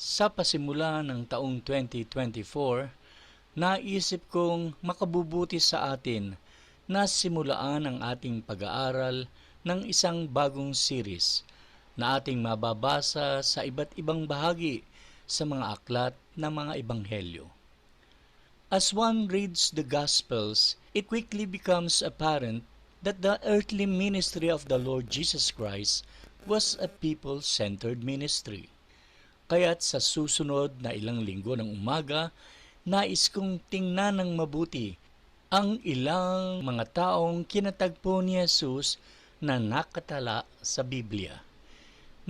Sa pasimula ng taong 2024, naisip kong makabubuti sa atin na simulaan ang ating pag-aaral ng isang bagong series na ating mababasa sa iba't ibang bahagi sa mga aklat ng mga ebanghelyo. As one reads the Gospels, it quickly becomes apparent that the earthly ministry of the Lord Jesus Christ was a people-centered ministry. Kaya't sa susunod na ilang linggo ng umaga, nais kong tingnan ng mabuti ang ilang mga taong kinatagpo ni Jesus na nakatala sa Biblia.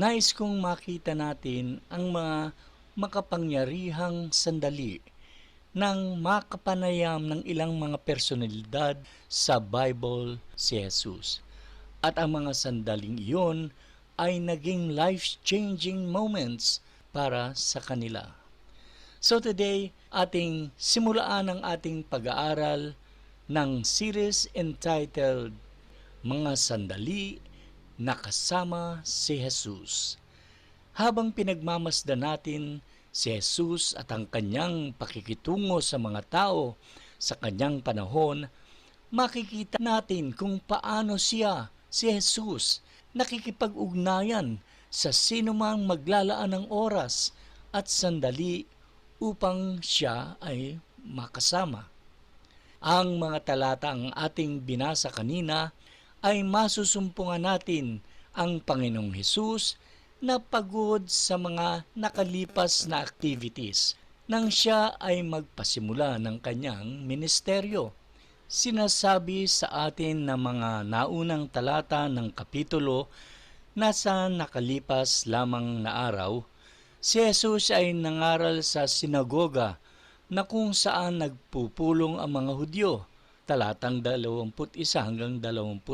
Nais kong makita natin ang mga makapangyarihang sandali ng makapanayam ng ilang mga personalidad sa Bible si Jesus. At ang mga sandaling iyon ay naging life-changing moments para sa kanila. So today, ating simulaan ang ating pag-aaral ng series entitled Mga Sandali na Kasama si Jesus. Habang pinagmamasdan natin si Jesus at ang kanyang pakikitungo sa mga tao sa kanyang panahon, makikita natin kung paano si Jesus, nakikipag-ugnayan sa sinumang maglalaan ng oras at sandali upang siya ay makasama. Ang mga talatang ating binasa kanina ay masusumpungan natin ang Panginoong Hesus na pagod sa mga nakalipas na activities nang siya ay magpasimula ng kanyang ministeryo. Sinasabi sa atin ng mga naunang talata ng kapitulo na sa nakalipas lamang na araw, si Jesus ay nangaral sa sinagoga na kung saan nagpupulong ang mga Hudyo, talatang 21 hanggang 22.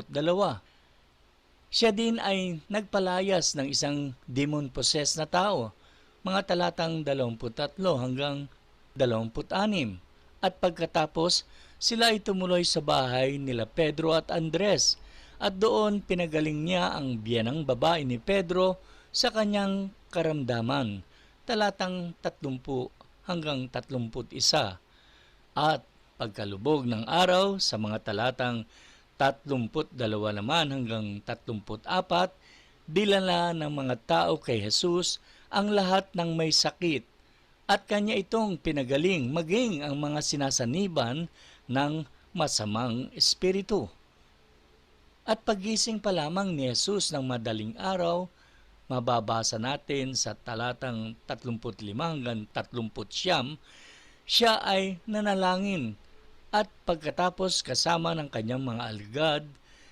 Siya din ay nagpalayas ng isang demon-possessed na tao, mga talatang 23 hanggang 26. At pagkatapos, sila ay tumuloy sa bahay nila Pedro at Andres, at doon pinagaling niya ang biyanang babae ni Pedro sa kanyang karamdaman, talatang 30 hanggang 31. At pagkalubog ng araw sa mga talatang 32 naman hanggang 34, dinala ng mga tao kay Jesus ang lahat ng may sakit at kanya itong pinagaling, maging ang mga sinasaniban ng masamang espiritu. At pagising pa lamang ni Jesus ng madaling araw, mababasa natin sa talatang 35 hanggang 39, siya ay nanalangin at pagkatapos kasama ng kanyang mga alagad,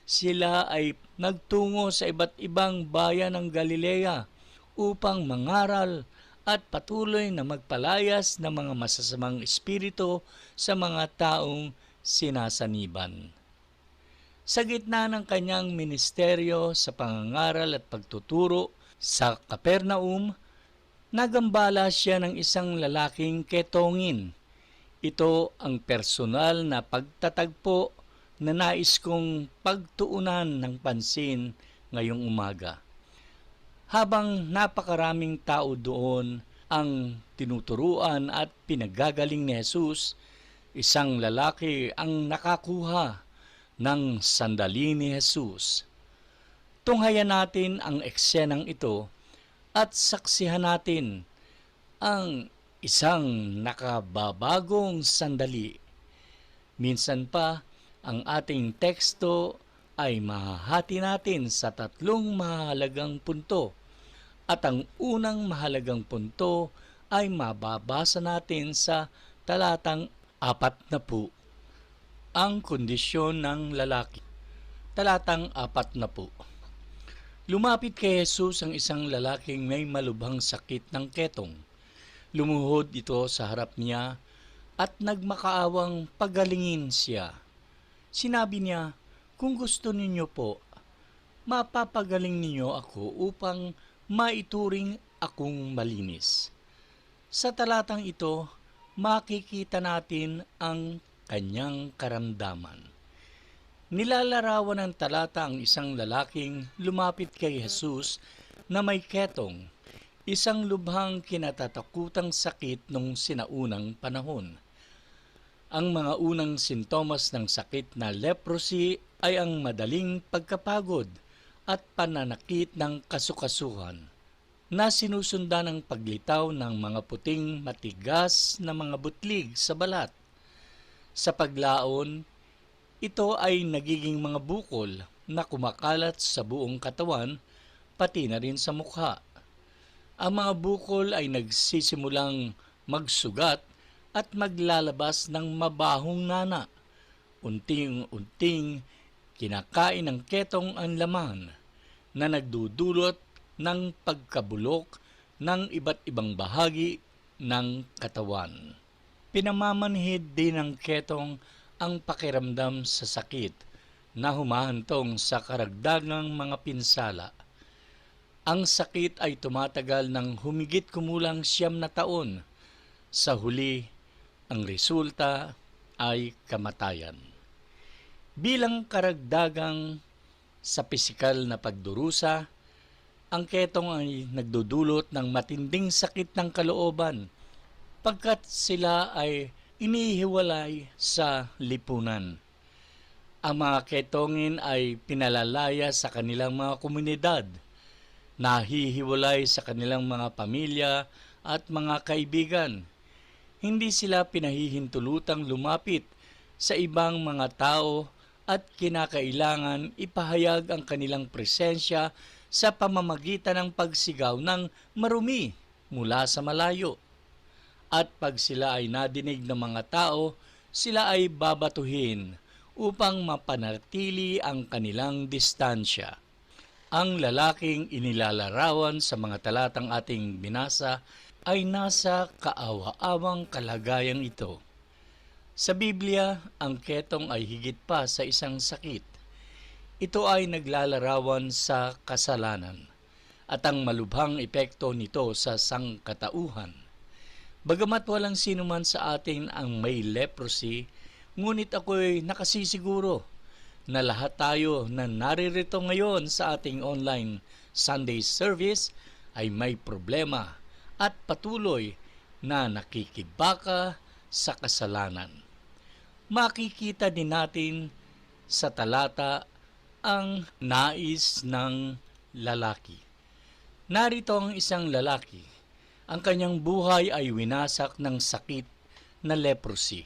sila ay nagtungo sa iba't ibang bayan ng Galilea upang mangaral at patuloy na magpalayas ng mga masasamang espiritu sa mga taong sinasaniban. Sa gitna ng kanyang ministeryo sa pangangaral at pagtuturo sa Capernaum, nagambala siya ng isang lalaking ketongin. Ito ang personal na pagtatagpo na nais kong pagtuunan ng pansin ngayong umaga. Habang napakaraming tao doon ang tinuturuan at pinagagaling ni Jesus, isang lalaki ang nakakuha ng sandali ni Jesus. Tunghayan natin ang eksenang ito at saksihan natin ang isang nakababagong sandali. Minsan pa, ang ating teksto ay mahahati natin sa 3 mahalagang punto. At ang unang mahalagang punto ay mababasa natin sa talatang 40. Ang kondisyon ng lalaki. Talatang 40. Lumapit kay Jesus ang isang lalaking may malubhang sakit ng ketong. Lumuhod ito sa harap niya at nagmakaawang pagalingin siya. Sinabi niya, "Kung gusto ninyo po, mapapagaling ninyo ako upang maituring akong malinis." Sa talatang ito, makikita natin ang kanyang karamdaman. Nilalarawan ng talata ang isang lalaking lumapit kay Jesus na may ketong. isang lubhang kinatatakutang sakit nung sinaunang panahon. Ang mga unang sintomas ng sakit na leprosy ay ang madaling pagkapagod at pananakit ng kasukasuhan na sinusundan ng paglitaw ng mga puting matigas na mga butlig sa balat. Sa paglaon, ito ay nagiging mga bukol na kumakalat sa buong katawan, pati na rin sa mukha. Ang mga bukol ay nagsisimulang magsugat at maglalabas ng mabahong nana. Unting-unting kinakain ng ketong ang laman na nagdudulot ng pagkabulok ng iba't ibang bahagi ng katawan. Pinamamanhid din ng ketong ang pakiramdam sa sakit na humahantong sa karagdagang mga pinsala. Ang sakit ay tumatagal ng humigit kumulang 9 na taon. Sa huli, ang resulta ay kamatayan. Bilang karagdagang sa pisikal na pagdurusa, ang ketong ay nagdudulot ng matinding sakit ng kalooban pagkat sila ay inihiwalay sa lipunan. Ang mga ketongin ay pinalalaya sa kanilang mga komunidad, nahihiwalay sa kanilang mga pamilya at mga kaibigan. Hindi sila pinahihintulutang lumapit sa ibang mga tao at kinakailangan ipahayag ang kanilang presensya sa pamamagitan ng pagsigaw ng marumi mula sa malayo. At pag sila ay nadinig ng mga tao, sila ay babatuhin upang mapanatili ang kanilang distansya. Ang lalaking inilalarawan sa mga talatang ating binasa ay nasa kaawa-awang kalagayang ito. Sa Biblia, ang ketong ay higit pa sa isang sakit. Ito ay naglalarawan sa kasalanan at ang malubhang epekto nito sa sangkatauhan. Bagamat walang sino man sa atin ang may leprosy, ngunit ako'y nakasisiguro na lahat tayo na naririto ngayon sa ating online Sunday service ay may problema at patuloy na nakikibaka sa kasalanan. Makikita din natin sa talata ang nais ng lalaki. Narito ang isang lalaki. Ang kanyang buhay ay winasak ng sakit na leprosy.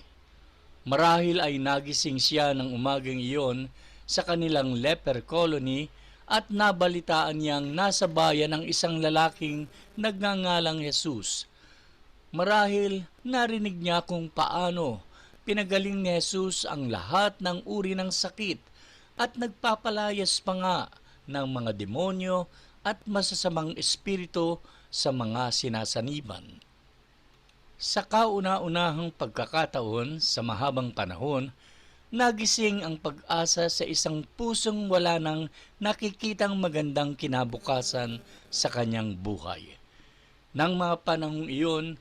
Marahil ay nagising siya ng umagang iyon sa kanilang leper colony at nabalitaan niyang nasa bayan ang isang lalaking nagngangalang Jesus. Marahil narinig niya kung paano pinagaling ni Jesus ang lahat ng uri ng sakit at nagpapalayas pa nga ng mga demonyo at masasamang espiritu sa mga sinasaniban. Sa kauna-unahang pagkakataon sa mahabang panahon, nagising ang pag-asa sa isang pusong wala nang nakikitang magandang kinabukasan sa kanyang buhay. Nang mga panahong iyon,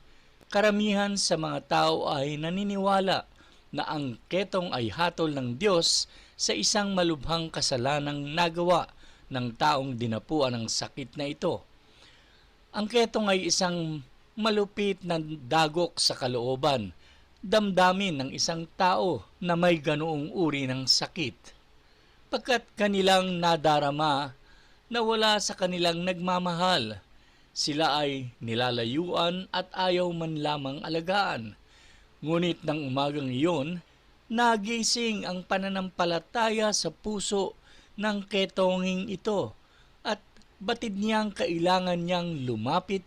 karamihan sa mga tao ay naniniwala na ang ketong ay hatol ng Diyos sa isang malubhang kasalanang nagawa ng taong dinapuan ng sakit na ito. Ang ketong ay isang malupit na dagok sa kalooban, damdamin ng isang tao na may ganoong uri ng sakit. Pagkat kanilang nadarama na wala sa kanilang nagmamahal, sila ay nilalayuan at ayaw man lamang alagaan. Ngunit ng umagang iyon, nagising ang pananampalataya sa puso ng ketonging ito at batid niyang kailangan niyang lumapit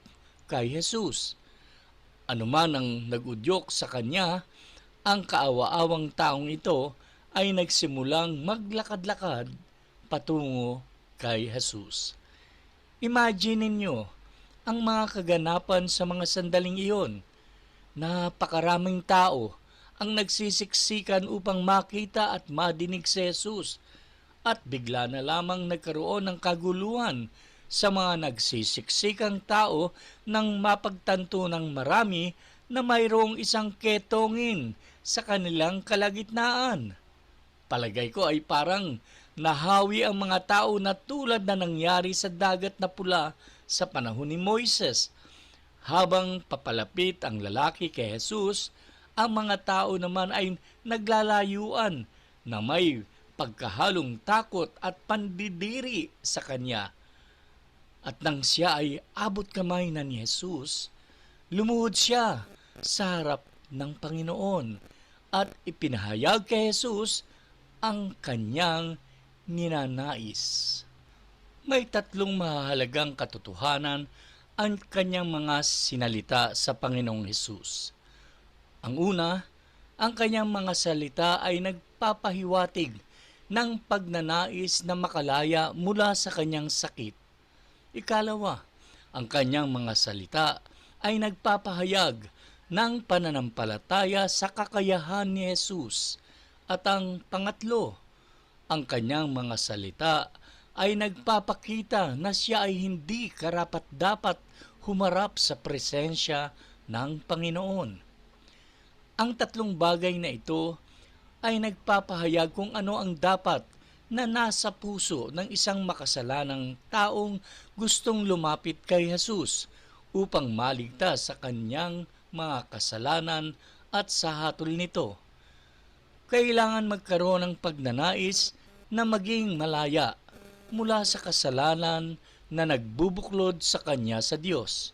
kay Jesus. Anuman ang nag-udyok sa kanya, ang kaawa-awang taong ito ay nagsimulang maglakad-lakad patungo kay Jesus. Imagine ninyo ang mga kaganapan sa mga sandaling iyon. Napakaraming tao ang nagsisiksikan upang makita at madinig si Jesus at bigla na lamang nagkaroon ng kaguluhan sa mga nagsisiksikang tao nang mapagtanto ng marami na mayroong isang ketongin sa kanilang kalagitnaan. Palagay ko ay parang Nahawi ang mga tao na tulad na nangyari sa dagat na pula sa panahon ni Moises. Habang papalapit ang lalaki kay Jesus, ang mga tao naman ay naglalayuan na may pagkahalong takot at pandidiri sa kanya. At nang siya ay abot kamay na ni Jesus, lumuhod siya sa harap ng Panginoon at ipinahayag kay Jesus ang kanyang ninanais. May tatlong mahalagang katotohanan ang kanyang mga sinalita sa Panginoong Hesus. Ang una, ang kanyang mga salita ay nagpapahiwatig ng pagnanais na makalaya mula sa kanyang sakit. Ikalawa, ang kanyang mga salita ay nagpapahayag ng pananampalataya sa kakayahan ni Jesus. At ang pangatlo, ang kanyang mga salita ay nagpapakita na siya ay hindi karapat-dapat humarap sa presensya ng Panginoon. Ang tatlong bagay na ito ay nagpapahayag kung ano ang dapat na nasa puso ng isang makasalanang taong gustong lumapit kay Jesus upang maligtas sa kanyang mga kasalanan at sa hatol nito. Kailangan magkaroon ng pagnanais na maging malaya mula sa kasalanan na nagbubuklod sa kanya sa Diyos.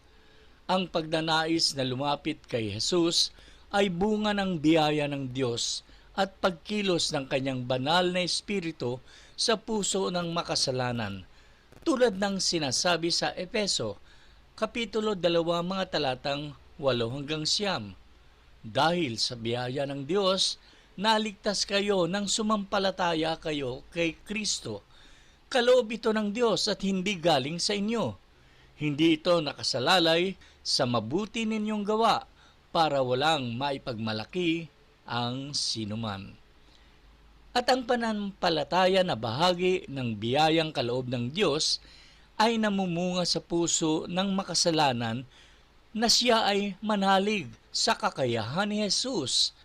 Ang pagnanais na lumapit kay Jesus ay bunga ng biyaya ng Diyos at pagkilos ng kanyang banal na espiritu sa puso ng makasalanan, tulad ng sinasabi sa Efeso, Kapitulo 2, mga talatang 8-9. Dahil sa biyaya ng Diyos, naligtas kayo nang sumampalataya kayo kay Kristo. Kaloob ito ng Diyos at hindi galing sa inyo. Hindi ito nakasalalay sa mabuti ninyong gawa para walang maipagmalaki ang sinuman. At ang pananampalataya na bahagi ng biyayang kaloob ng Diyos ay namumunga sa puso ng makasalanan na siya ay manalig sa kakayahan ni Jesus,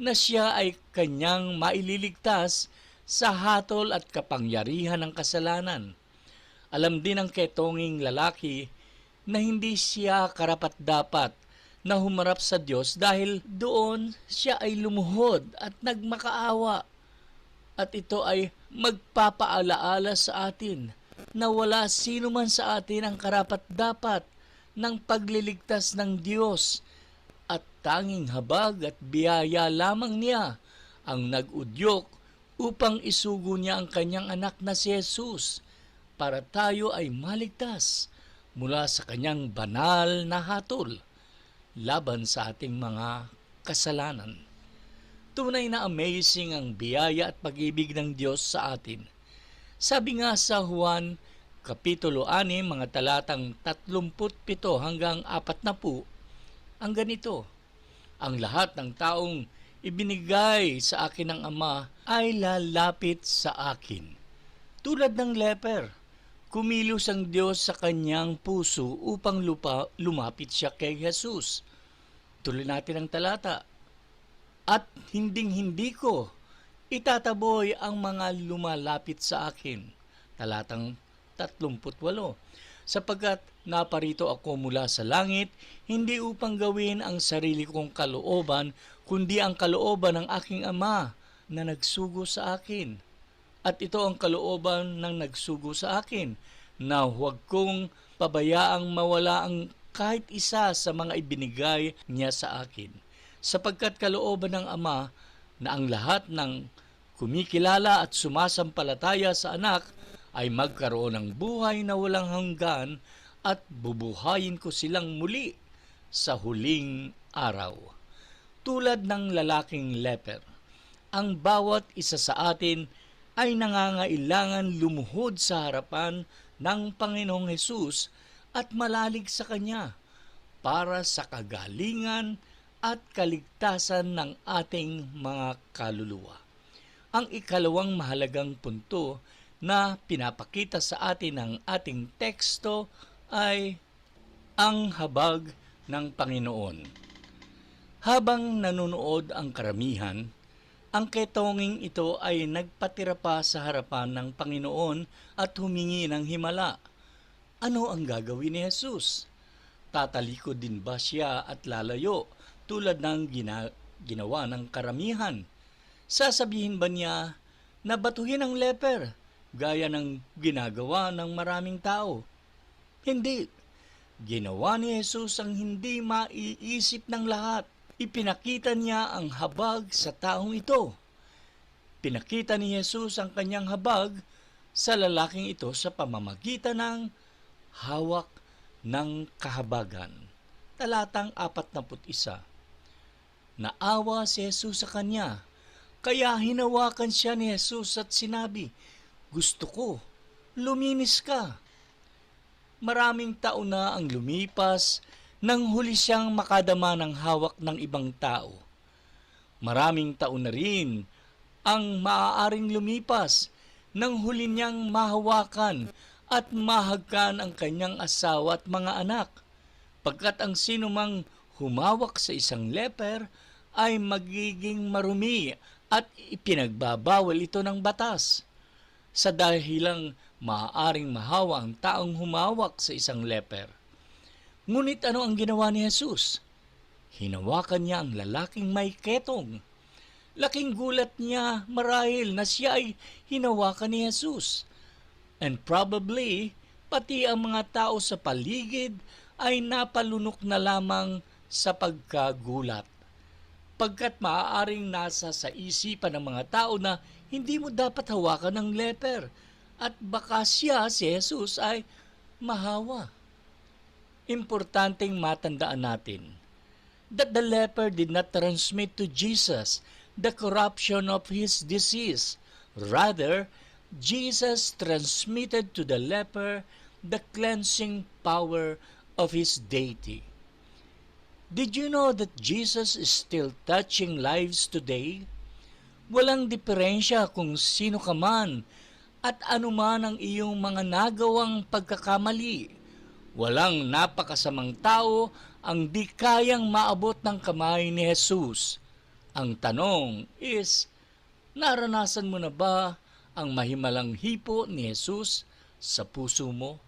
na siya ay kanyang maililigtas sa hatol at kapangyarihan ng kasalanan. Alam din ng ketonging lalaki na hindi siya karapat-dapat na humarap sa Diyos dahil doon siya ay lumuhod at nagmakaawa. At ito ay magpapaalaala sa atin na wala sino man sa atin ang karapat-dapat ng pagliligtas ng Diyos at tanging habag at biyaya lamang niya ang nag-udyok upang isugo niya ang kanyang anak na si Jesus para tayo ay maligtas mula sa kanyang banal na hatol laban sa ating mga kasalanan. Tunay na amazing ang biyaya at pag-ibig ng Diyos sa atin. Sabi nga sa Juan, Kapitulo 6, mga talatang 37-40, ang ganito, ang lahat ng taong ibinigay sa akin ng Ama ay lalapit sa akin. Tulad ng leper, kumilos ang Diyos sa kanyang puso upang lumapit siya kay Jesus. Tuloy natin ang talata. At hinding-hindi ko itataboy ang mga lumalapit sa akin. Talatang 38. Sapagkat naparito ako mula sa langit, hindi upang gawin ang sarili kong kalooban, kundi ang kalooban ng aking Ama na nagsugo sa akin. At ito ang kalooban ng nagsugo sa akin, na huwag kong pabayaang mawala ang kahit isa sa mga ibinigay niya sa akin. Sapagkat kalooban ng Ama na ang lahat ng kumikilala at sumasampalataya sa anak ay magkaroon ng buhay na walang hanggan at bubuhayin ko silang muli sa huling araw. Tulad ng lalaking leper, ang bawat isa sa atin ay nangangailangan lumuhod sa harapan ng Panginoong Hesus at malalig sa Kanya para sa kagalingan at kaligtasan ng ating mga kaluluwa. Ang ikalawang mahalagang punto na pinapakita sa atin ng ating teksto ay ang habag ng Panginoon. Habang nanonood ang karamihan, Ang ketonging ito ay nagpatira pa sa harapan ng Panginoon at humingi ng himala. Ano ang gagawin ni Jesus? Tatalikod din ba siya at lalayo tulad ng ginawa ng karamihan? Sasabihin ba niya na batuhin ang leper gaya ng ginagawa ng maraming tao? Hindi. Ginawa ni Jesus ang hindi maiisip ng lahat. Ipinakita niya ang habag sa taong ito. Pinakita ni Jesus ang kanyang habag sa lalaking ito sa pamamagitan ng hawak ng kahabagan. Talatang 41. Naawa si Jesus sa kanya, kaya hinawakan siya ni Jesus at sinabi, "Gusto ko, luminis ka." Maraming taon na ang lumipas nang huli siyang makadama ng hawak ng ibang tao. Maraming taon na rin ang maaaring lumipas nang huli niyang mahawakan at mahagkan ang kanyang asawa at mga anak, pagkat ang sinumang humawak sa isang leper ay magiging marumi at ipinagbabawal ito ng batas. Sa dahilang maaaring mahawa ang taong humawak sa isang leper. Ngunit ano ang ginawa ni Jesus? Hinawakan niya ang lalaking may ketong. Laking gulat niya marahil na siya ay hinawakan ni Jesus. And probably, pati ang mga tao sa paligid ay napalunok na lamang sa pagkagulat. Pagkat maaaring nasa sa isipan ng mga tao na hindi mo dapat hawakan ng leper at baka siya, si Jesus, ay mahawa. Importanteng matandaan natin that the leper did not transmit to Jesus the corruption of his disease. Rather, Jesus transmitted to the leper the cleansing power of his deity. Did you know that Jesus is still touching lives today? Walang diferensya kung sino ka man at anuman ang iyong mga nagawang pagkakamali. Walang napakasamang tao ang di kayang maabot ng kamay ni Jesus. Ang tanong is, naranasan mo na ba ang mahimalang hipo ni Jesus sa puso mo?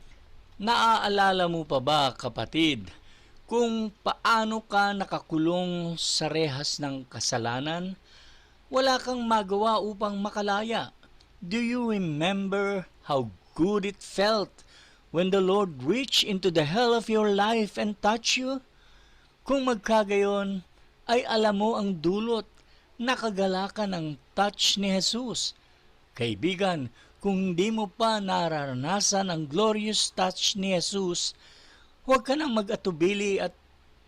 Naaalala mo pa ba, kapatid, kung paano ka nakakulong sa rehas ng kasalanan? Wala kang magawa upang makalaya. Do you remember how good it felt when the Lord reached into the hell of your life and touched you? Kung magkagayon, ay alam mo ang dulot, nakagalakan ang touch ni Jesus. Kaibigan, kung hindi mo pa nararanasan ang glorious touch ni Jesus, huwag ka nang mag-atubili at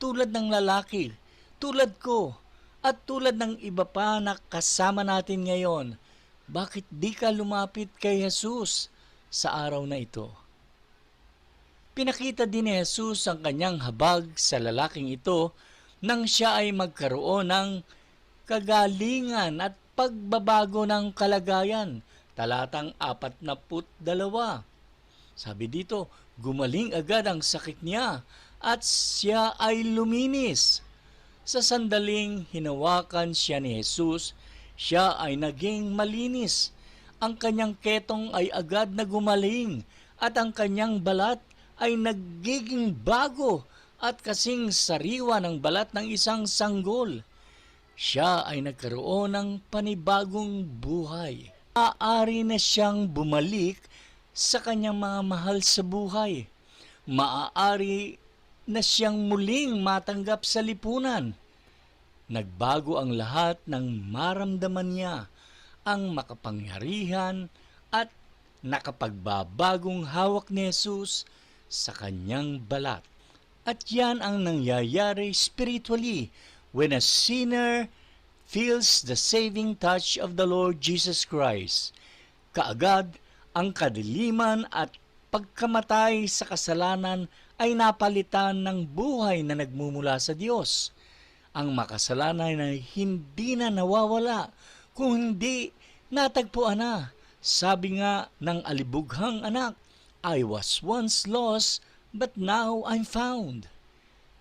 tulad ng lalaki, tulad ko, at tulad ng iba pa na kasama natin ngayon, bakit di ka lumapit kay Jesus sa araw na ito? Pinakita din ni Jesus ang kanyang habag sa lalaking ito nang siya ay magkaroon ng kagalingan at pagbabago ng kalagayan. Talatang 42. Sabi dito, gumaling agad ang sakit niya at siya ay luminis. Sa sandaling hinawakan siya ni Jesus, siya ay naging malinis. Ang kanyang ketong ay agad na gumaling at ang kanyang balat ay nagiging bago at kasing sariwa ng balat ng isang sanggol. Siya ay nagkaroon ng panibagong buhay. Maaari na siyang bumalik sa kanyang mga mahal sa buhay. Maaari na siyang muling matanggap sa lipunan. Nagbago ang lahat ng maramdaman niya, ang makapangyarihan at nakapagbabagong hawak ni Jesus sa kanyang balat. At yan ang nangyayari spiritually when a sinner feels the saving touch of the Lord Jesus Christ. Kaagad, ang kadiliman at pagkamatay sa kasalanan ay napalitan ng buhay na nagmumula sa Diyos. Ang makasalanan ay hindi na nawawala kung hindi natagpuan na. Sabi nga ng alibughang anak, I was once lost, but now I'm found.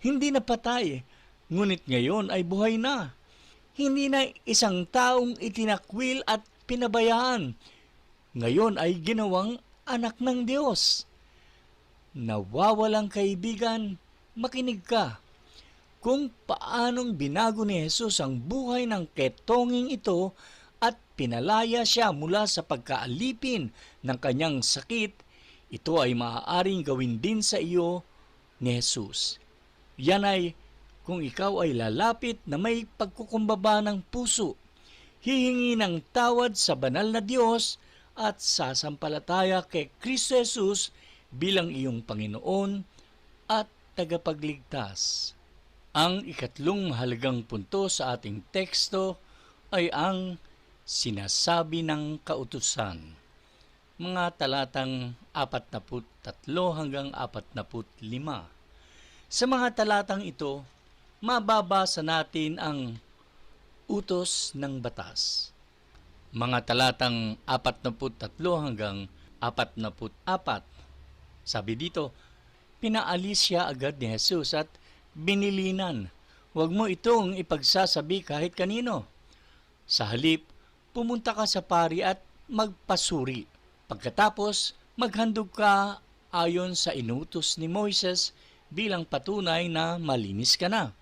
Hindi na patay, ngunit ngayon ay buhay na. hindi na isang taong itinakwil at pinabayaan. Ngayon ay ginawang anak ng Diyos. Nawawalang kaibigan, makinig ka. Kung paanong binago ni Jesus ang buhay ng ketonging ito at pinalaya siya mula sa pagkaalipin ng kanyang sakit, ito ay maaaring gawin din sa iyo ni Jesus. Yan ay kung ikaw ay lalapit na may pagkukumbaba ng puso, hihingi ng tawad sa banal na Diyos at sasampalataya kay Kristo Jesus bilang iyong Panginoon at tagapagligtas. Ang ikatlong mahalagang punto sa ating teksto ay ang sinasabi ng kautusan. Mga talatang 43 hanggang 45. Sa mga talatang ito, mababasa natin ang utos ng batas. Mga talatang 43 hanggang 44. Sabi dito, pinaalis siya agad ni Jesus at binilinan, "Huwag mo itong ipagsasabi kahit kanino. Sa halip, pumunta ka sa pari at magpasuri. Pagkatapos, maghandog ka ayon sa inutos ni Moises bilang patunay na malinis ka na."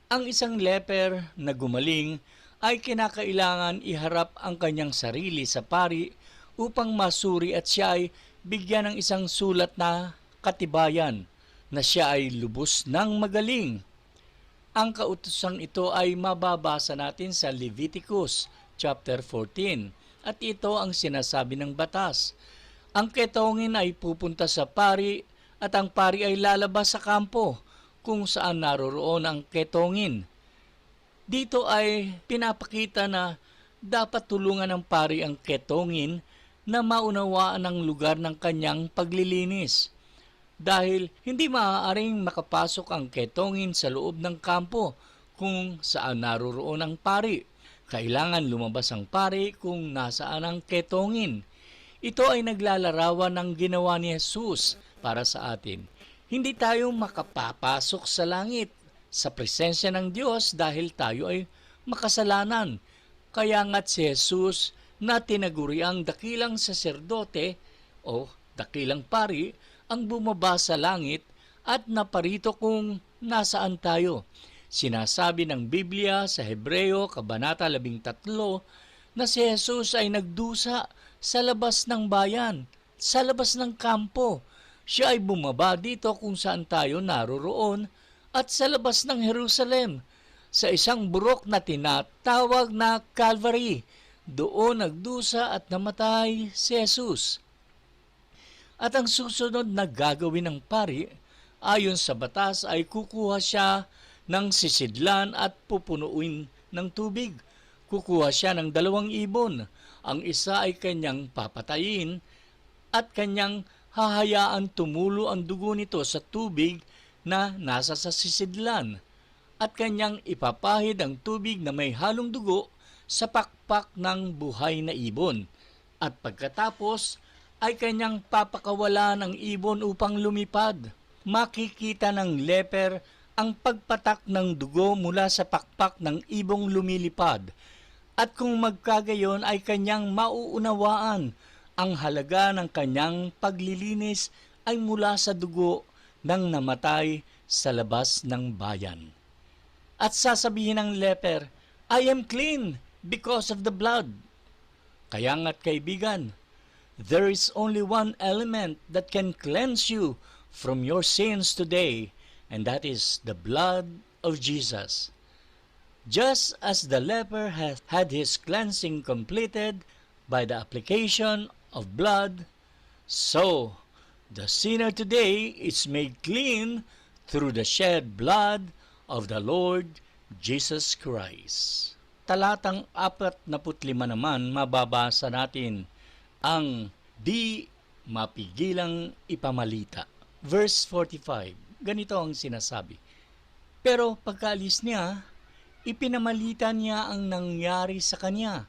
Ang isang leper na gumaling ay kinakailangan iharap ang kanyang sarili sa pari upang masuri at siya ay bigyan ng isang sulat na katibayan na siya ay lubos ng magaling. Ang kautosang ito ay mababasa natin sa Leviticus chapter 14 at ito ang sinasabi ng batas. Ang ketongin ay pupunta sa pari at ang pari ay lalabas sa kampo kung saan naroroon ang ketongin. Dito ay pinapakita na dapat tulungan ng pari ang ketongin na maunawaan ang lugar ng kanyang paglilinis. Dahil hindi maaaring makapasok ang ketongin sa loob ng kampo kung saan naroroon ang pari. Kailangan lumabas ang pari kung nasaan ang ketongin. Ito ay naglalarawan ng ginawa ni Jesus para sa atin. Hindi tayo makapapasok sa langit sa presensya ng Diyos dahil tayo ay makasalanan. Kaya nga't si Jesus na tinaguriang dakilang saserdote o dakilang pari ang bumaba sa langit at naparito kung nasaan tayo. Sinasabi ng Biblia sa Hebreo Kabanata 13 na si Jesus ay nagdusa sa labas ng bayan, sa labas ng kampo. Siya ay bumaba dito kung saan tayo naroroon at sa labas ng Jerusalem, sa isang burok na tinatawag na Calvary. Doon nagdusa at namatay si Jesus. At ang susunod na gagawin ng pari, ayon sa batas ay kukuha siya ng sisidlan at pupunuin ng tubig. Kukuha siya ng 2 ibon. Ang isa ay kanyang papatayin at kanyang hahayaan tumulo ang dugo nito sa tubig na nasa sa sisidlan at kanyang ipapahid ang tubig na may halong dugo sa pakpak ng buhay na ibon. At pagkatapos ay kanyang papakawala ng ibon upang lumipad. Makikita ng leper ang pagpatak ng dugo mula sa pakpak ng ibong lumilipad. At kung magkagayon ay kanyang mauunawaan ang halaga ng kanyang paglilinis ay mula sa dugo ng namatay sa labas ng bayan. At sasabihin ng leper, "I am clean because of the blood." Kaya nga't kaibigan, there is only one element that can cleanse you from your sins today, and that is the blood of Jesus. Just as the leper had his cleansing completed by the application of blood, so the sinner today is made clean through the shed blood of the Lord Jesus Christ. Talatang 45 naman mababasa natin ang di mapigilang ipamalita. Verse 45, ganito ang sinasabi. Pero pagkaalis niya, ipinamalita niya ang nangyari sa kanya.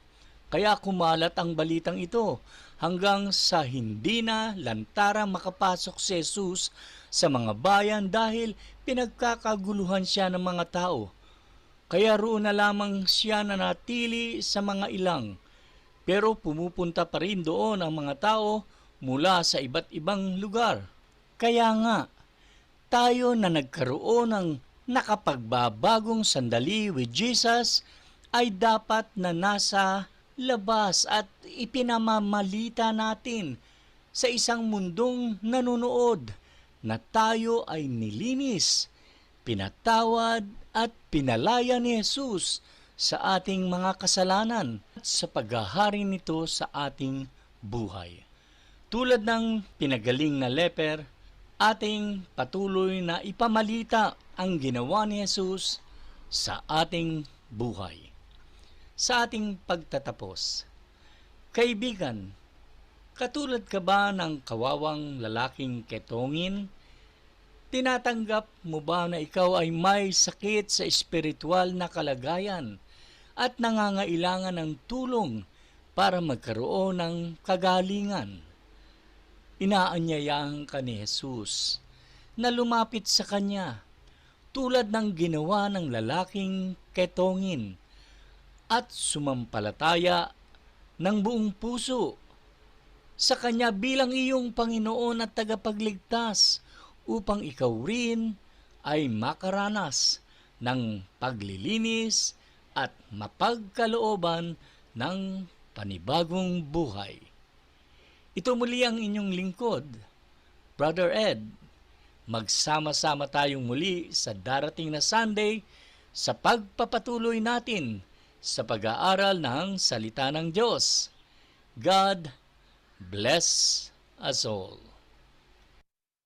Kaya kumalat ang balitang ito hanggang sa hindi na lantarang makapasok si Jesus sa mga bayan dahil pinagkakaguluhan siya ng mga tao. Kaya roon na lamang siya nanatili sa mga ilang. Pero pumupunta pa rin doon ang mga tao mula sa iba't ibang lugar. Kaya nga, tayo na nagkaroon ng nakapagbabagong sandali with Jesus ay dapat na nasa labas at ipinamamalita natin sa isang mundong nanonood na tayo ay nilinis, pinatawad at pinalaya ni Jesus sa ating mga kasalanan at sa paghahari nito sa ating buhay. Tulad ng pinagaling na leper, ating patuloy na ipamalita ang ginawa ni Jesus sa ating buhay. Sa ating pagtatapos, kaibigan, katulad ka ba ng kawawang lalaking ketongin? Tinatanggap mo ba na ikaw ay may sakit sa espiritual na kalagayan at nangangailangan ng tulong para magkaroon ng kagalingan? Inaanyayahan ka ni Jesus na lumapit sa Kanya tulad ng ginawa ng lalaking ketongin at sumampalataya ng buong puso sa Kanya bilang iyong Panginoon at tagapagligtas upang ikaw rin ay makaranas ng paglilinis at mapagkalooban ng panibagong buhay. Ito muli ang inyong lingkod, Brother Ed. Magsama-sama tayong muli sa darating na Sunday sa pagpapatuloy natin sa pag-aaral ng Salita ng Diyos. God bless us all.